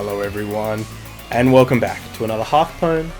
Hello everyone, and welcome back to another Hearthstone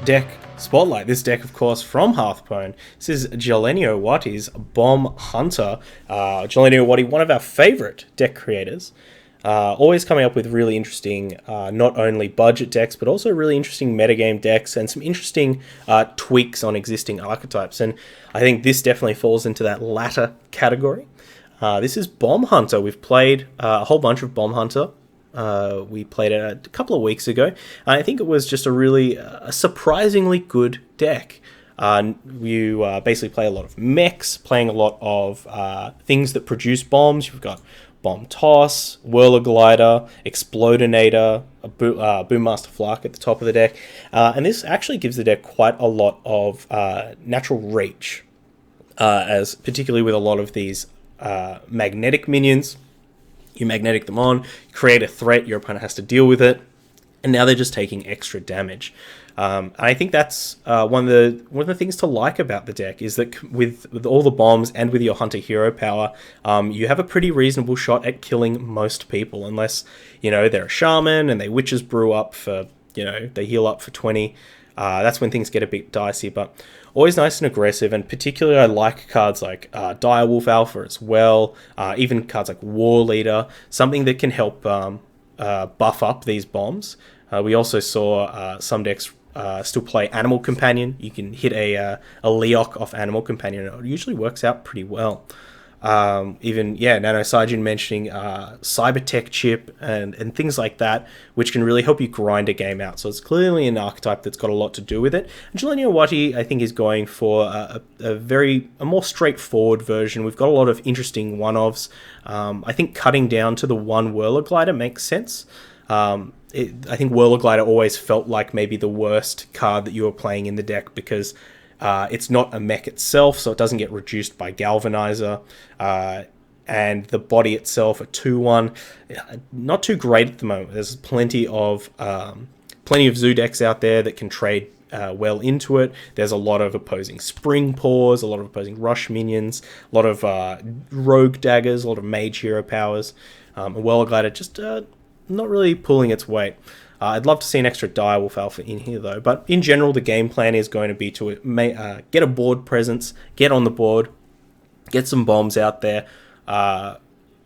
deck spotlight. This deck, of course, from Hearthstone. This is Jeleniowaty's Bomb Hunter. Jeleniowatyy, one of our favourite deck creators, always coming up with really interesting, not only budget decks, but also really interesting metagame decks and some interesting tweaks on existing archetypes. And I think this definitely falls into that latter category. This is Bomb Hunter. We've played a whole bunch of Bomb Hunter. We played it a couple of weeks ago. I think it was just a surprisingly good deck. You basically play a lot of mechs, playing a lot of things that produce bombs. You've got Bomb Toss, Whirler Glider, Explodinator, a Boommaster Flark at the top of the deck. And this actually gives the deck quite a lot of natural reach, as particularly with a lot of these magnetic minions. You magnetic them on, create a threat, your opponent has to deal with it, and now they're just taking extra damage. And I think that's one of the things to like about the deck is that with all the bombs and with your Hunter hero power, you have a pretty reasonable shot at killing most people, unless they're a shaman and they witches brew up for they heal up for 20. That's when things get a bit dicey, but always nice and aggressive, and particularly I like cards like Direwolf Alpha as well, even cards like War Leader, something that can help buff up these bombs. We also saw some decks still play Animal Companion. You can hit a Leok off Animal Companion, and it usually works out pretty well. Nano Saijin mentioning Cybertech chip and things like that, which can really help you grind a game out. So it's clearly an archetype that's got a lot to do with it. And Jeleniowatyy, I think, is going for a more straightforward version. We've got a lot of interesting one-offs. I think cutting down to the one Whirler Glider makes sense. I think Whirler Glider always felt like maybe the worst card that you were playing in the deck because it's not a mech itself, so it doesn't get reduced by Galvanizer, and the body itself, a 2/1, not too great at the moment. There's plenty of Zoo decks out there that can trade well into it. There's a lot of opposing Spring Paws, a lot of opposing Rush minions, a lot of Rogue Daggers, a lot of Mage hero powers. Whirler Glider just not really pulling its weight. I'd love to see an extra Direwolf Alpha in here, though. But in general, the game plan is going to be to get a board presence, get on the board, get some bombs out there,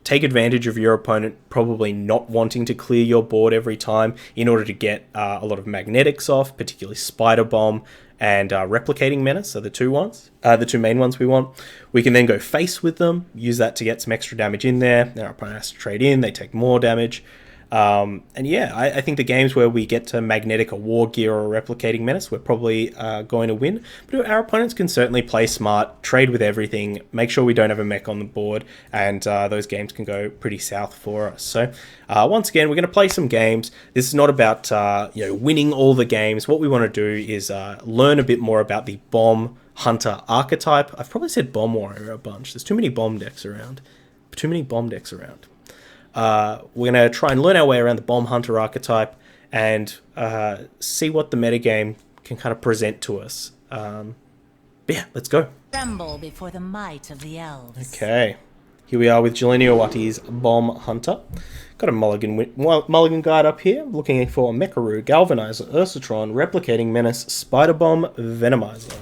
take advantage of your opponent probably not wanting to clear your board every time in order to get a lot of magnetics off, particularly Spider Bomb and Replicating Menace are the two main ones we want. We can then go face with them, use that to get some extra damage in there. Then our opponent has to trade in, they take more damage. I think the games where we get to magnetic a War Gear or a Replicating Menace, we're probably going to win. But our opponents can certainly play smart, trade with everything, make sure we don't have a mech on the board, and those games can go pretty south for us. So once again, we're going to play some games. This is not about winning all the games. What we want to do is learn a bit more about the Bomb Hunter archetype. I've probably said Bomb Warrior a bunch. There's too many bomb decks around. We're going to try and learn our way around the Bomb Hunter archetype and see what the metagame can kind of present to us. Let's go. Tremble before the might of the elves. Okay, here we are with Jeleniowaty's Bomb Hunter. Got a mulligan guide up here, looking for Mecharoo, Galvanizer, Ursatron, Replicating Menace, Spider Bomb, Venomizer.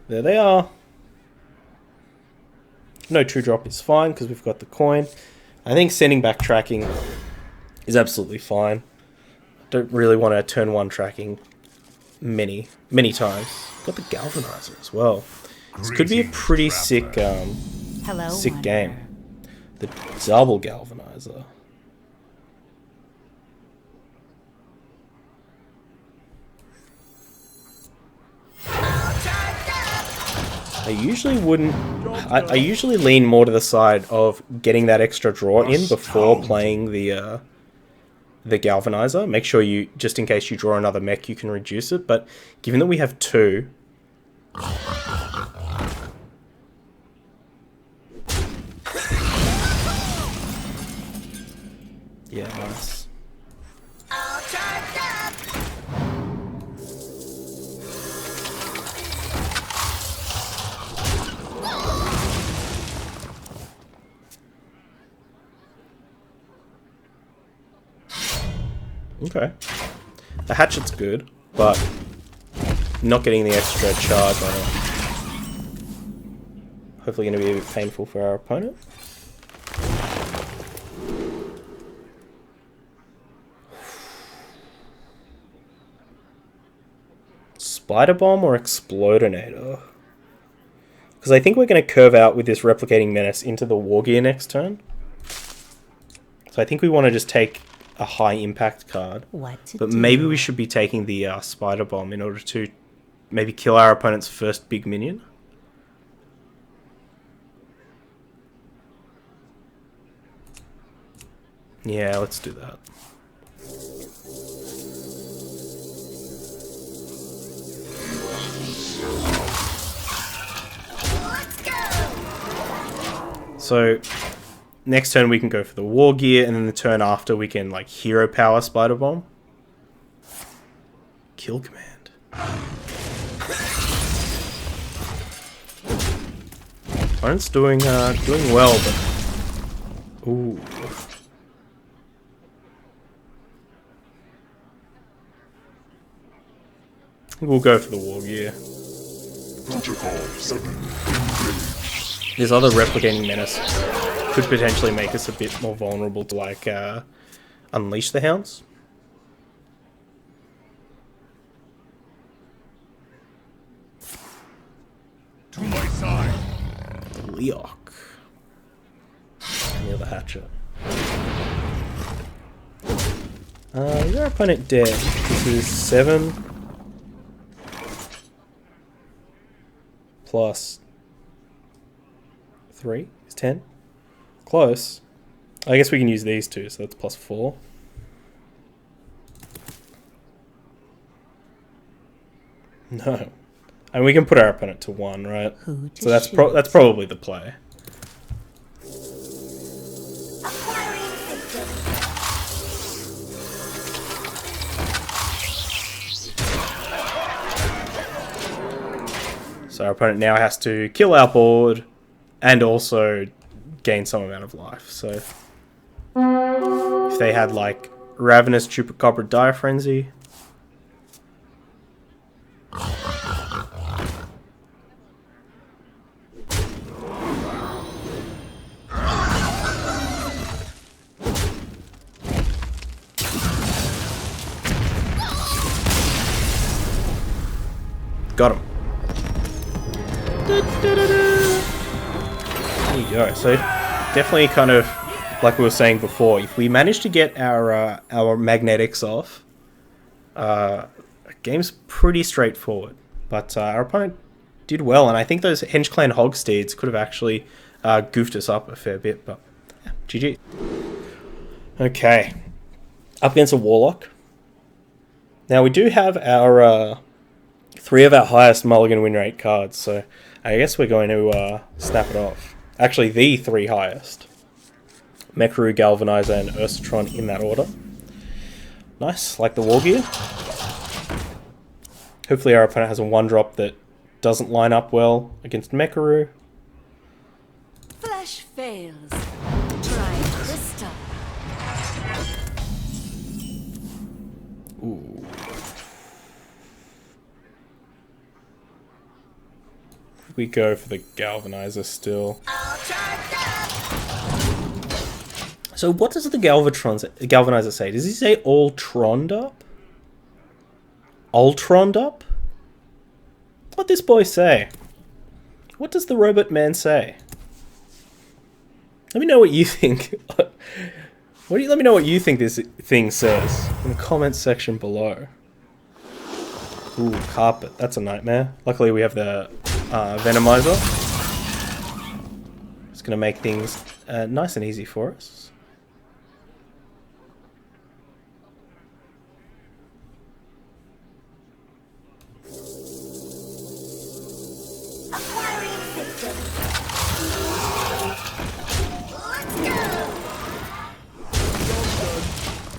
There they are. No 2-drop is fine because we've got the coin. I think sending back tracking is absolutely fine. Don't really want to turn one tracking many times. Got the Galvanizer as well. This could be a pretty sick game. The double Galvanizer. I usually wouldn't. I usually lean more to the side of getting that extra draw in before playing the Galvanizer. Make sure you, just in case you draw another mech, you can reduce it. But given that we have two, yeah, nice. Okay. The hatchet's good, but not getting the extra charge on it. Hopefully going to be a bit painful for our opponent. Spider Bomb or Explodinator? Because I think we're going to curve out with this Replicating Menace into the War Gear next turn. So I think we want to just take a high impact card. But maybe we should be taking the Spider Bomb in order to maybe kill our opponent's first big minion. Yeah, let's do that. So next turn we can go for the War Gear, and then the turn after we can like Hero Power Spider Bomb. Kill command. Opponent's doing well, but ooh. We'll go for the War Gear. This other Replicating Menace could potentially make us a bit more vulnerable to like Unleash the Hounds. To my side. The Leok. And the other hatchet. Is our opponent dead? This is 7 plus 3 is 10. Close. I guess we can use these two, so that's plus 4. No. And we can put our opponent to 1, right? So that's probably the play. So our opponent now has to kill our board and also gain some amount of life. So if they had like Ravenous Chupacabra Dire Frenzy, got him. There you go. So definitely kind of like we were saying before, if we manage to get our magnetics off, game's pretty straightforward. But our opponent did well, and I think those Henge Clan Hogsteeds could have actually goofed us up a fair bit. But yeah, GG. Okay, up against a Warlock. Now we do have our 3 of our highest mulligan win rate cards, so I guess we're going to snap it off. Actually, the 3 highest. Mecharoo, Galvanizer, and Ursatron in that order. Nice, like the War Gear. Hopefully our opponent has a 1-drop that doesn't line up well against Mecharoo. Flash fails. Try crystal. Ooh. We go for the Galvanizer still. So what does the Galvanizer say? Does he say all troned up? Ultroned up? What'd this boy say? What does the robot man say? Let me know what you think. Let me know what you think this thing says in the comments section below. Ooh, carpet. That's a nightmare. Luckily we have the Venomizer. It's going to make things nice and easy for us.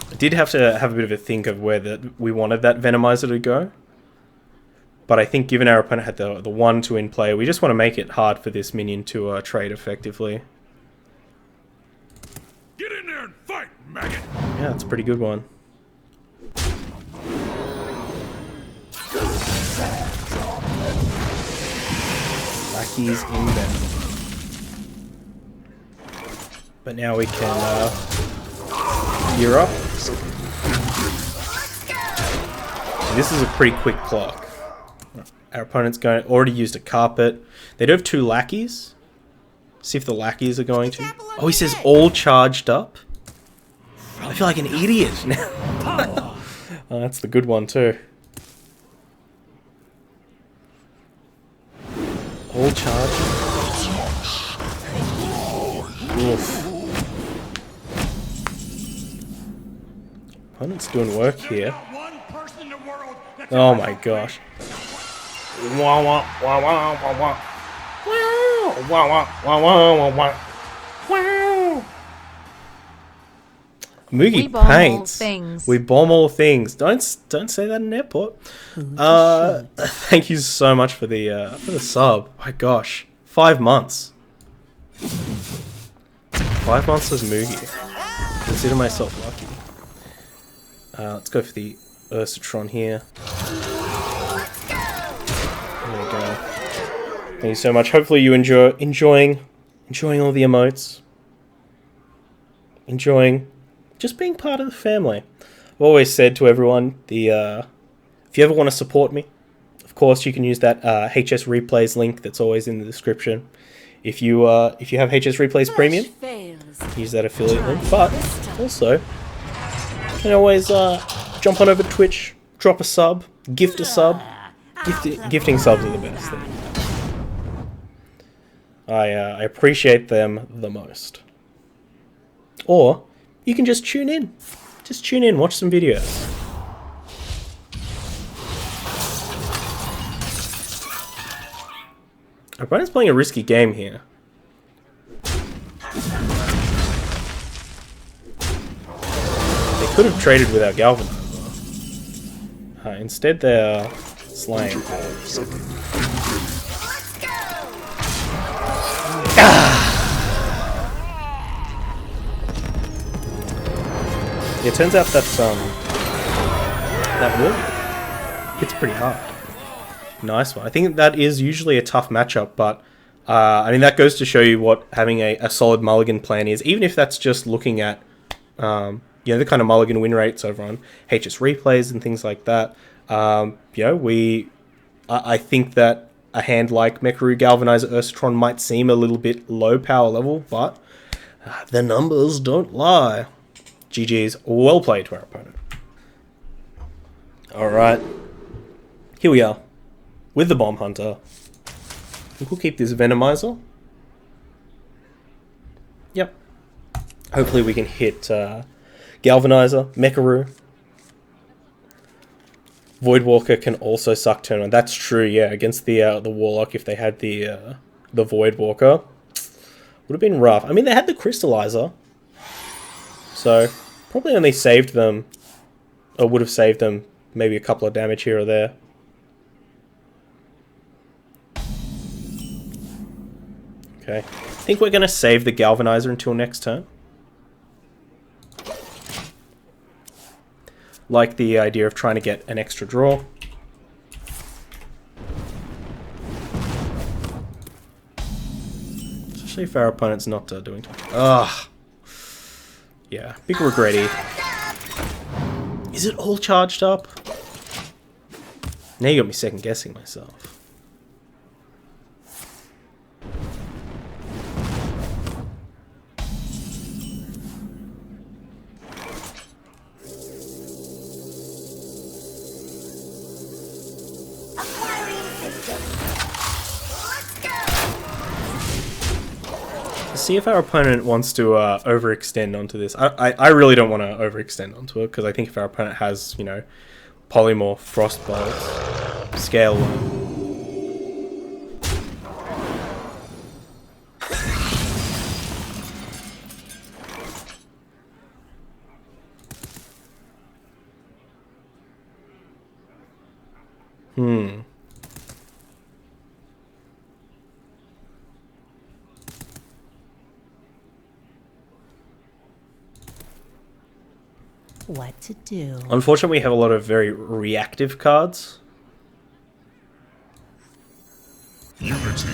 I did have to have a bit of a think of where we wanted that Venomizer to go. But I think given our opponent had the 1-2 in play, we just want to make it hard for this minion to trade effectively. Get in there and fight, maggot! Yeah, that's a pretty good one. lackeys in them. But now we can gear up. This is a pretty quick clock. Our opponent's already used a carpet. They do have 2 lackeys. See if the lackeys are going to. Oh, he says all charged up. I feel like an idiot now. Oh, that's the good one too. All charged. Oof. Opponent's doing work here. Oh my gosh. Wah, wah, wah, wah, wah, wah. Wow. Wah, wah, wah, wah, wah, wah. Wow. Moogie paints. We bomb all things. Don't say that in an airport. Thank you so much for the sub. My gosh, 5 months. 5 months as Moogie. Consider myself lucky. Let's go for the Ursatron here. There we go. Thank you so much. Hopefully you enjoying all the emotes. Enjoying just being part of the family. I've always said to everyone, if you ever want to support me, of course you can use that HS Replays link that's always in the description. If you have HS Replays Premium, use that affiliate link. But also, you can always jump on over to Twitch, drop a sub, gift a sub. Gifting subs are the best thing. I appreciate them the most. Or you can just tune in. Just tune in, watch some videos. Our opponent's playing a risky game here. They could have traded with our Galvanizer. Instead they're slaying. It turns out that that wall hits pretty hard. Nice one. I think that is usually a tough matchup, but I mean that goes to show you what having a solid mulligan plan is. Even if that's just looking at the kind of mulligan win rates over on HS Replays and things like that. I think that a hand like Mecharoo, Galvanizer, Ursatron might seem a little bit low power level, but the numbers don't lie. GG's, well played to our opponent. Alright, here we are, with the Bomb Hunter. I think we'll keep this Venomizer. Yep. Hopefully we can hit Galvanizer, Mecharoo. Voidwalker can also suck turn 1. That's true, yeah, against the Warlock if they had the Voidwalker. Would have been rough. I mean, they had the Crystallizer. So, probably only saved them, or would have saved them maybe a couple of damage here or there. Okay. I think we're going to save the Galvanizer until next turn. Like the idea of trying to get an extra draw. Especially if our opponent's not doing too much. Ugh. Yeah, big regretty. Is it all charged up? Now you got me second guessing myself. See if our opponent wants to overextend onto this. I really don't want to overextend onto it because I think if our opponent has, Polymorph, Frostbolt, Scale 1. What to do? Unfortunately, we have a lot of very reactive cards. Unity.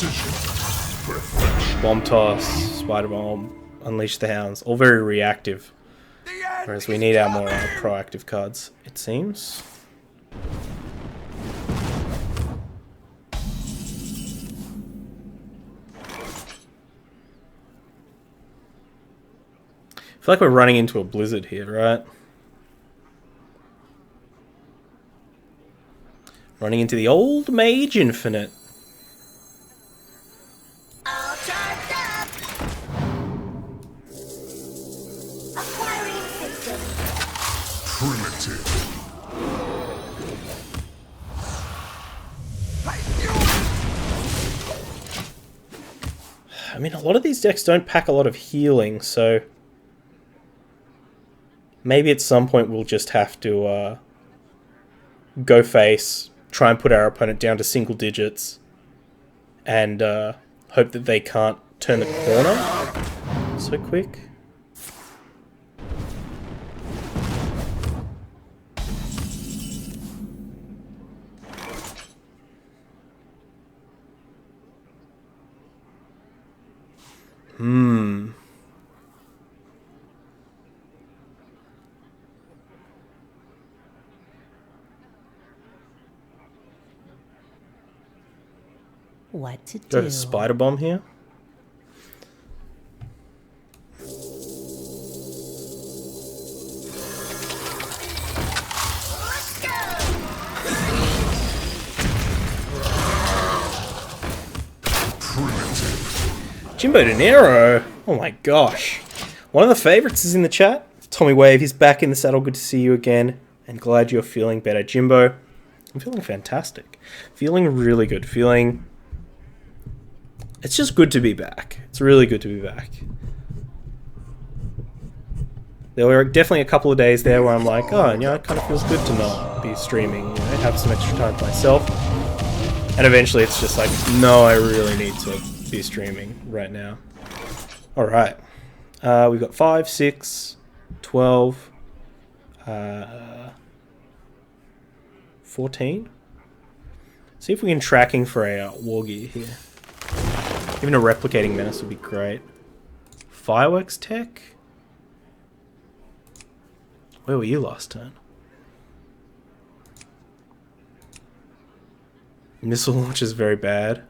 Precision. Perfection. Bomb Toss, Spider Bomb, Unleash the Hounds. All very reactive. Whereas we need our more proactive cards, it seems. I feel like we're running into a blizzard here, right? Running into the old Mage Infinite. All charged up. Acquiring system. Primitive. I mean, a lot of these decks don't pack a lot of healing, so maybe at some point we'll just have to go face, try and put our opponent down to single digits, and hope that they can't turn the corner so quick. What to Go do? to Spider Bomb here. Let's go. Primitive. Jimbo De Niro. Oh my gosh. One of the favorites is in the chat. Tommy Wave, he's back in the saddle. Good to see you again. And glad you're feeling better, Jimbo. I'm feeling fantastic. Feeling really good. Feeling... It's just good to be back. It's really good to be back. There were definitely a couple of days there where I'm like, oh, you know, it kind of feels good to not be streaming, you know, have some extra time for myself. And eventually it's just like, no, I really need to be streaming right now. Alright. We've got 5, 6, 12, 14. See if we can tracking for a war gear here. Even a replicating menace would be great. Fireworks tech? Where were you last turn? Missile launch is very bad.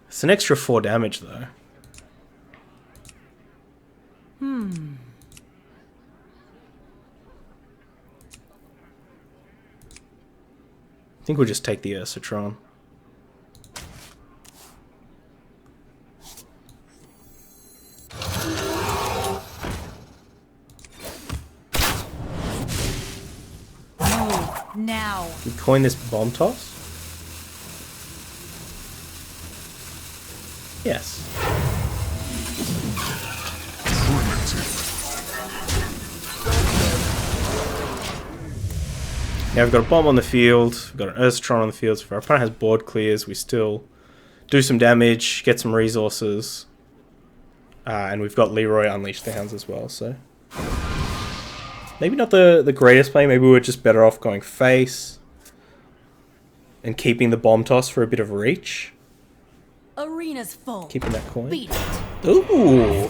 It's an extra 4 damage though. I think we'll just take the Ursatron. Now. We coin this bomb toss? Yes. Now we've got a bomb on the field, we've got an Ursatron on the field, so if our opponent has board clears, we still do some damage, get some resources, and we've got Leroy Unleash the Hounds as well, so... Maybe not the greatest play, maybe we're just better off going face and keeping the bomb toss for a bit of reach. Arena's full. Keeping that coin. Beat it. Ooh!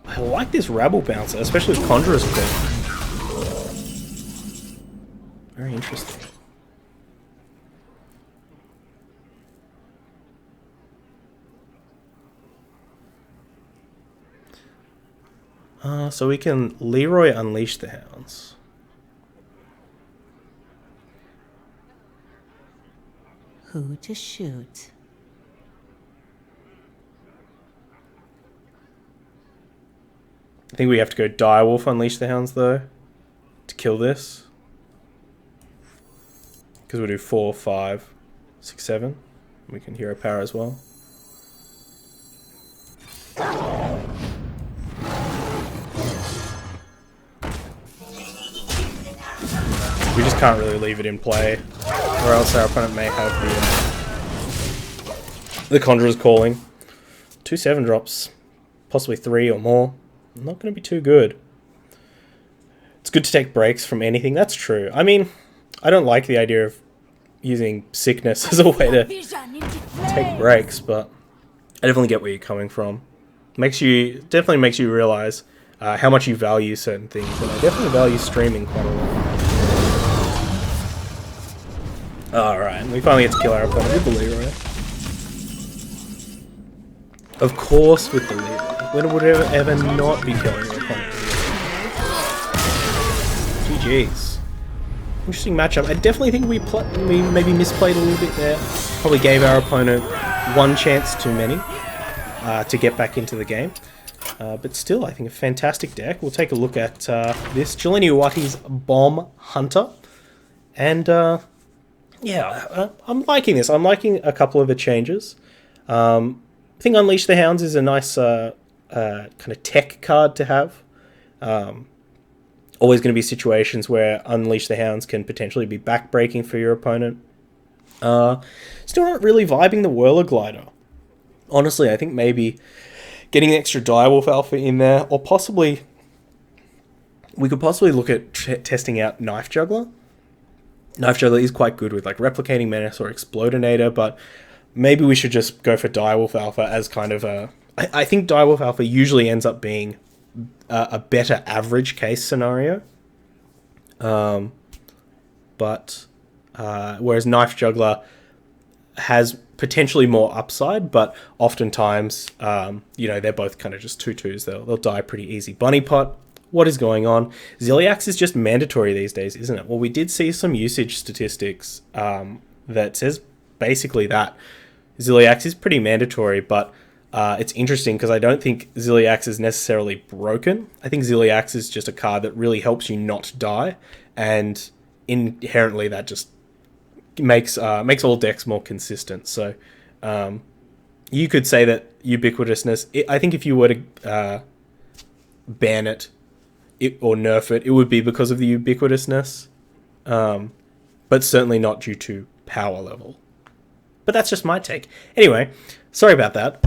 I like this Rabble Bouncer, especially with Conjurer's Call. Very interesting. So we can Leroy Unleash the Hounds. Who to shoot? I think we have to go Direwolf Unleash the Hounds though to kill this. Because we'll do 4, 5, 6, 7. We can Hero Power as well. We just can't really leave it in play, or else our opponent may have the Conjurer's Calling. 2 7-drops, possibly 3 or more. Not going to be too good. It's good to take breaks from anything, that's true. I mean, I don't like the idea of using sickness as a way to take breaks, but I definitely get where you're coming from. Definitely makes you realize how much you value certain things, and I definitely value streaming quite a lot. Alright, we finally get to kill our opponent with the Leroy. Of course with the Leroy. When would it ever not be killing your opponent? GG's. Interesting matchup. I definitely think we maybe misplayed a little bit there. Probably gave our opponent one chance too many to get back into the game. But still, I think a fantastic deck. We'll take a look at this. Jeleniowaty's Bomb Hunter. And yeah, I'm liking this. I'm liking a couple of the changes. I think Unleash the Hounds is a nice kind of tech card to have. Always going to be situations where Unleash the Hounds can potentially be backbreaking for your opponent. Still not really vibing the Whirler Glider. Honestly, I think maybe getting an extra Direwolf Alpha in there, or possibly we could possibly look at testing out Knife Juggler. Knife Juggler is quite good with like Replicating Menace or Explodinator, but maybe we should just go for Direwolf Alpha as kind of a... I think Direwolf Alpha usually ends up being a better average case scenario. But whereas Knife Juggler has potentially more upside, but oftentimes, they're both kind of just 2/2s. They'll die pretty easy. Bunny Pot, what is going on? Ziliax is just mandatory these days, isn't it? Well, we did see some usage statistics that says basically that Ziliax is pretty mandatory, but it's interesting because I don't think Ziliax is necessarily broken. I think Ziliax is just a card that really helps you not die, and inherently that just makes all decks more consistent. So you could say that ubiquitousness, I think if you were to ban it or nerf it, it would be because of the ubiquitousness, but certainly not due to power level. But that's just my take. Anyway, sorry about that.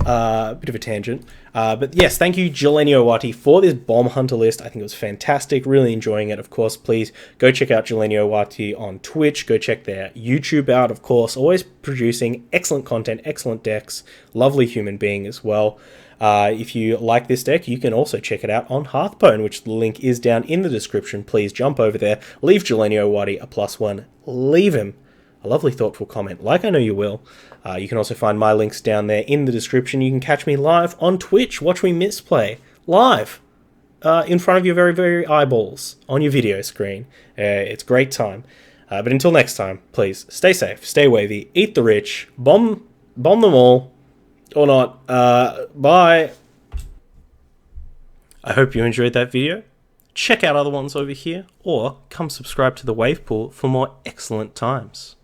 Bit of a tangent. But yes, thank you, Jeleniowatyy, for this Bomb Hunter list. I think it was fantastic. Really enjoying it. Of course, please go check out Jeleniowatyy on Twitch. Go check their YouTube out, of course. Always producing excellent content, excellent decks. Lovely human being as well. If you like this deck, you can also check it out on Hearthstone, which the link is down in the description. Please jump over there. Leave Jeleniowatyy a +1. Leave him a lovely, thoughtful comment, like I know you will. You can also find my links down there in the description. You can catch me live on Twitch. Watch me misplay live in front of your very, very eyeballs on your video screen. It's a great time. But until next time, please stay safe, stay wavy, eat the rich, bomb them all, or not. Bye. I hope you enjoyed that video. Check out other ones over here, or come subscribe to the Wave Pool for more excellent times.